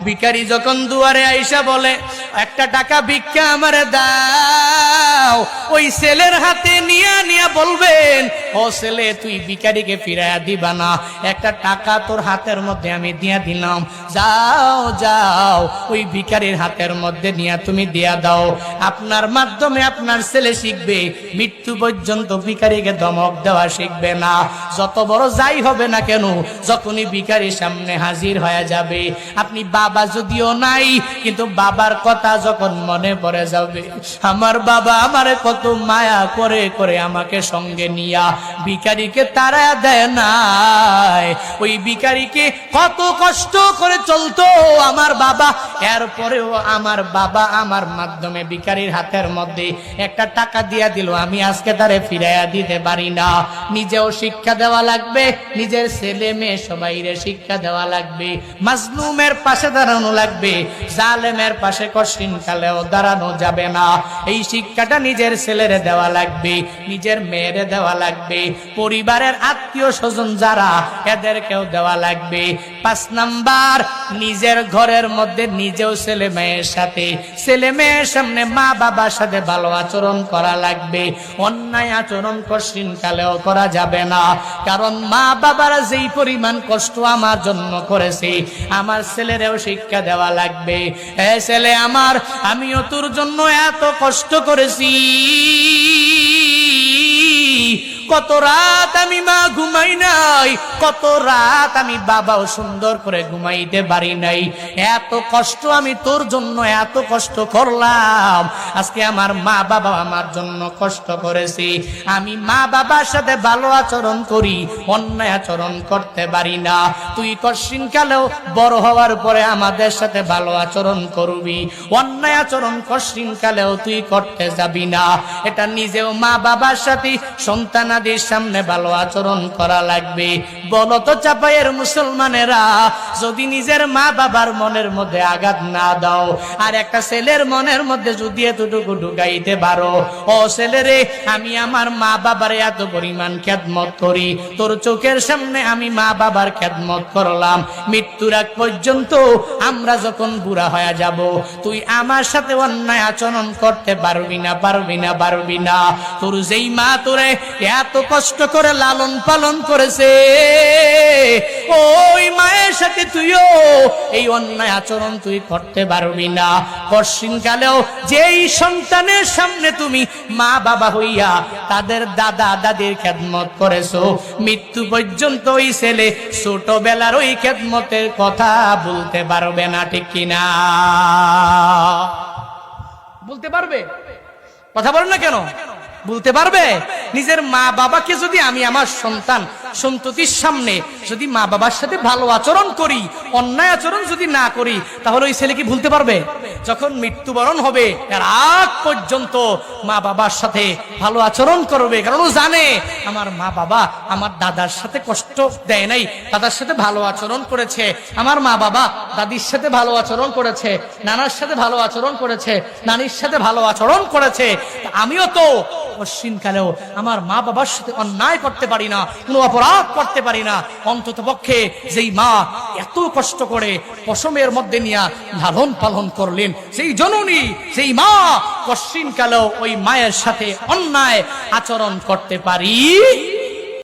ভিখারি যখন দুয়ারে আইসা বলে একটা টাকা ভিক্ষা আমারে দাও, ওই ছেলের হাতে নিয়া বলবেন, ও ছেলে তুই ভিখারিকে ফিরাইয়া দিবা না, একটা টাকা তোর হাতের মধ্যে আমি দিয়া দিলাম, যাও যাও ওই ভিখারির হাতের মধ্যে নিয়া তুমি দিয়া দাও। আপনার মাধ্যমে আপনার ছেলে শিখবে, মৃত্যু পর্যন্ত ভিখারিকে ধমক দেওয়া শিখবে না। যত বড় যাই হবে না কেন, যখনই ভিখারির সামনে হাজির হয়ে যাবে, আপনি বাবা যদিও নাই, কিন্তু বাবার কথা যখন মনে পড়ে যাবে, আমার বাবা আমারে কত মায়া করে করে আমাকে সঙ্গে নিয়া ভিখারিকে তারা দেয় নাই, ওই ভিখারিকে কত কষ্ট করে চলতো আমার বাবা, এরপরেও আমার বাবা আমার মাধ্যমে ভিখারির হাতের মধ্যে একটা টাকা দিয়া দিল, আমি আজকে তারে ফিরাইয়া দিতে পারি না। নিজেও শিক্ষা দেওয়া লাগবে, নিজের ছেলে মেয়ে সবাইরে শিক্ষা দেওয়া লাগবে, মাজলুমের পাশে দাঁড়ানো লাগবে, জালেমের পাশে কঠিন কালেও দাঁড়ানো যাবে না। এই শিক্ষাটা নিজের ছেলেরে দেওয়া লাগবে, নিজের মেয়েরে দেওয়া লাগবে, পরিবারের আত্মীয় স্বজন যারা এদেরকেও দেওয়া লাগবে। 5 নাম্বার, নিজের ঘরের মধ্যে নিজেও ছেলে মেয়ের সাথে, ছেলে মেয়ের সামনে মা বাবার সাথে ভালো আচরণ করা লাগবে। অন্যায় আচরণ কঠিন কালেও করা যাবে না, কারণ মা বাবারা যেই পরিমাণ কষ্ট আমার জন্য করেছে, আমার ছেলেরেও শিক্ষা দেওয়া লাগবে। এ ছেলে আমার, আমিও তোর জন্য এত কষ্ট করেছি, কত রাত আমি মা ঘুমাই নাই, কত রাত আমি বাবাও সুন্দর করে ঘুমাইতে পারি নাই, এত কষ্ট আমি তোর জন্য এত কষ্ট করলাম, আজকে আমার মা বাবা আমার জন্য কষ্ট করেছি, আমি মা বাবার সাথে ভালো আচরণ করি, অন্যায় আচরণ করতে পারি না, তুই কঠিন কালেও বড় হওয়ার পরে আমাদের সাথে ভালো আচরণ করবি, অন্যায় আচরণ কঠিন কালেও তুই করতে যাবি না। এটা নিজেও মা বাবার সাথে সন্তানাদের সামনে ভালো আচরণ করা লাগবে। বলো তো চাপাইয়ের মুসলমানেরা, যদি নিজের মা বাবার মনের মধ্যে আঘাত না দাও, আর একটা ছেলের মনের মধ্যে যদি এতটুকু ঢুকাইতে পারো, ও ছেলেরে আমি আমার মা বাবার এত পরিমাণ খেদমত করি, তোর চোখের সামনে আমি মা বাবার খেদমত করলাম, মৃত্যুর আগ পর্যন্ত আমরা যখন বুড়া হয়ে যাব, তুই আমার সাথে অন্যায় আচরণ করতে পারবি না, পারবি না, পারবি না। তোর যেই মা তোরে এত কষ্ট করে লালন পালন করেছে, ওই মায়ের সাথে তুইও এই অন্যায় আচরণ তুই করতে পারবি না। কঠিন কালেও যেই সন্তানের সামনে তুমি মা বাবা হইয়া তাদের দাদা দাদির খেদমত করেছো, মৃত্যু পর্যন্ত ওই ছেলে ছোটবেলার ওই খেদমতের কথা বলতে পারবে না, ঠিক কিনা? বলতে পারবে? কথা বলেন না কেন? বলতে পারবে? নিজের মা বাবাকে যদি আমি আমার সন্তান সন্ততির সামনে যদি মা বাবার সাথে ভালো আচরণ করি, অন্যায় আচরণ যদি না করি, তাহলে ওই ছেলে কি ভুলতে পারবে? যখন মৃত্যুবরণ হবে তার আগ পর্যন্ত মা বাবার সাথে ভালো আচরণ করবে, কারণ ও জানে আমার মা বাবা আমার দাদার সাথে কষ্ট দেয় নাই, দাদার সাথে ভালো আচরণ করেছে, আমার মা বাবা দাদির সাথে ভালো আচরণ করেছে, নানার সাথে ভালো আচরণ করেছে, নানির সাথে ভালো আচরণ করেছে, আমিও তো কঠিন কালেও আমার মা বাবার সাথে অন্যায় করতে পারি না, কোনো অপরাধ করতে পারি না। অন্তত পক্ষে যেই মা এত কষ্ট করে পশমের মধ্যে নিয়ে লালন পালন করলেন, সেই জননী, সেই মা, কঠিন কালেও ওই মায়ের সাথে অন্যায় আচরণ করতে পারি